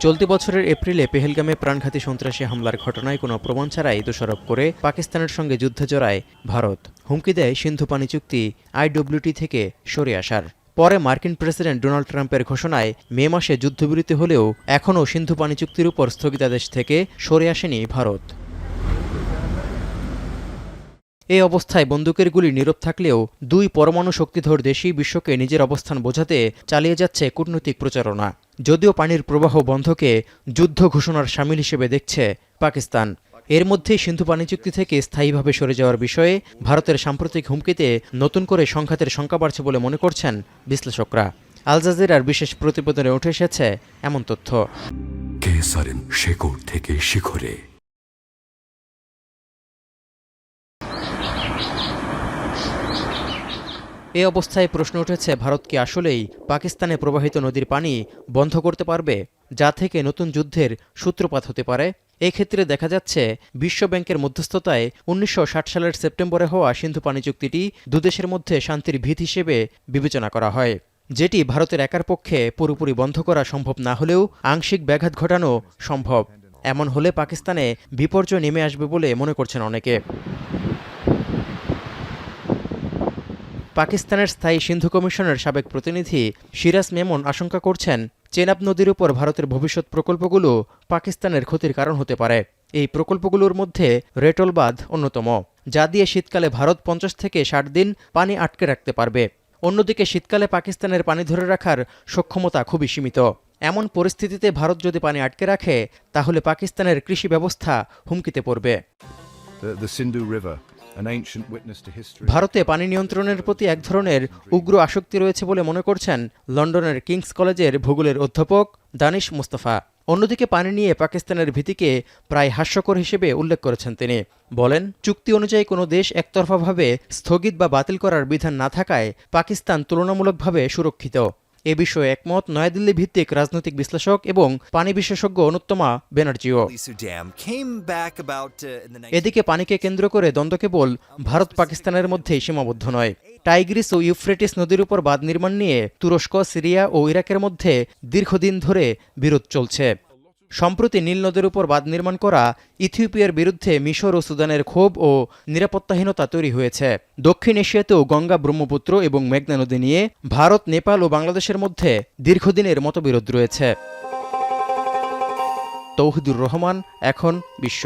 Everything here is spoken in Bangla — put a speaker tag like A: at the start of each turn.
A: চলতি বছরের এপ্রিলে পেহেলগামে প্রাণঘাতী সন্ত্রাসী হামলার ঘটনায় কোনো প্রমাণ ছাড়াই দোষারোপ করে পাকিস্তানের সঙ্গে যুদ্ধে জড়ায় ভারত। হুমকি দেয় সিন্ধু পানি চুক্তি IWT থেকে সরে আসার। পরে মার্কিন প্রেসিডেন্ট ডোনাল্ড ট্রাম্পের ঘোষণায় মে মাসে যুদ্ধবিরতি হলেও এখনও সিন্ধু পানি চুক্তির উপর স্থগিতাদেশ থেকে সরে আসেনি ভারত। এই অবস্থায় বন্দুকের গুলি নীরব থাকলেও দুই পরমাণু শক্তিধর দেশই বিশ্বকে নিজের অবস্থান বোঝাতে চালিয়ে যাচ্ছে কূটনৈতিক প্রচারণা। যদিও পানির প্রবাহ বন্ধকে যুদ্ধ ঘোষণার শামিল হিসেবে দেখছে পাকিস্তান। এর মধ্যেই সিন্ধু পানি চুক্তি থেকে স্থায়ীভাবে সরে যাওয়ার বিষয়ে ভারতের সাম্প্রতিক হুমকিতে নতুন করে সংঘাতের শঙ্কা বাড়ছে বলে মনে করছেন বিশ্লেষকরা। আল জাজিরার বিশেষ প্রতিবেদনে উঠে এসেছে এমন তথ্য।
B: শেকড় থেকে শিখরে।
A: এই অবস্থায় প্রশ্ন উঠেছে, ভারত কি আসলেই পাকিস্তানে প্রবাহিত নদীর পানি বন্ধ করতে পারবে, যা থেকে নতুন যুদ্ধের সূত্রপাত হতে পারে? এক্ষেত্রে দেখা যাচ্ছে বিশ্বব্যাংকের মধ্যস্থতায় 1960 সালের সেপ্টেম্বরে হওয়া সিন্ধু পানি চুক্তিটি দুদেশের মধ্যে শান্তির ভিত হিসেবে বিবেচনা করা হয়, যেটি ভারতের একার পক্ষে পুরোপুরি বন্ধ করা সম্ভব না হলেও আংশিক ব্যাঘাত ঘটানো সম্ভব। এমন হলে পাকিস্তানে বিপর্যয় নেমে আসবে বলে মনে করছেন অনেকে। পাকিস্তানের স্থায়ী সিন্ধু কমিশনের সাবেক প্রতিনিধি সিরাজ মেমন আশঙ্কা করছেন, চেনাব নদীর উপর ভারতের ভবিষ্যৎ প্রকল্পগুলো পাকিস্তানের ক্ষতির কারণ হতে পারে। এই প্রকল্পগুলোর মধ্যে রেটল বাঁধ অন্যতম, যা দিয়ে শীতকালে ভারত 50 থেকে 60 দিন পানি আটকে রাখতে পারবে। অন্যদিকে শীতকালে পাকিস্তানের পানি ধরে রাখার সক্ষমতা খুবই সীমিত। এমন পরিস্থিতিতে ভারত যদি পানি আটকে রাখে, তাহলে পাকিস্তানের কৃষি ব্যবস্থা হুমকিতে পড়বে। ভারতে পানি নিয়ন্ত্রণের প্রতি এক ধরনের উগ্র আসক্তি রয়েছে বলে মনে করছেন লন্ডনের কিংস কলেজের ভূগোলের অধ্যাপক দানিশ মুস্তাফা। অন্যদিকে পানি নিয়ে পাকিস্তানের ভীতিকে প্রায় হাস্যকর হিসেবে উল্লেখ করেছেন তিনি। বলেন, চুক্তি অনুযায়ী কোনো দেশ একতরফাভাবে স্থগিত বা বাতিল করার বিধান না থাকায় পাকিস্তান তুলনামূলকভাবে সুরক্ষিত। এ বিষয়ে একমত নয়াদিল্লি ভিত্তিক রাজনৈতিক বিশ্লেষক এবং পানি বিশেষজ্ঞ অনুত্তমা ব্যানার্জিও। এদিকে পানিকে কেন্দ্র করে দ্বন্দ্ব কেবল ভারত পাকিস্তানের মধ্যেই সীমাবদ্ধ নয়। টাইগ্রিস ও ইউফ্রেটিস নদীর উপর বাঁধ নির্মাণ নিয়ে তুরস্ক, সিরিয়া ও ইরাকের মধ্যে দীর্ঘদিন ধরে বিরোধ চলছে। সম্প্রতি নীল নদের উপর বাঁধ নির্মাণ করা ইথিওপিয়ার বিরুদ্ধে মিশর ও সুদানের ক্ষোভ ও নিরাপত্তাহীনতা তৈরি হয়েছে। দক্ষিণ এশিয়াতেও গঙ্গা, ব্রহ্মপুত্র এবং মেঘনা নদী নিয়ে ভারত, নেপাল ও বাংলাদেশের মধ্যে দীর্ঘদিনের মতবিরোধ রয়েছে। তৌহিদুর রহমান, এখন বিশ্ব।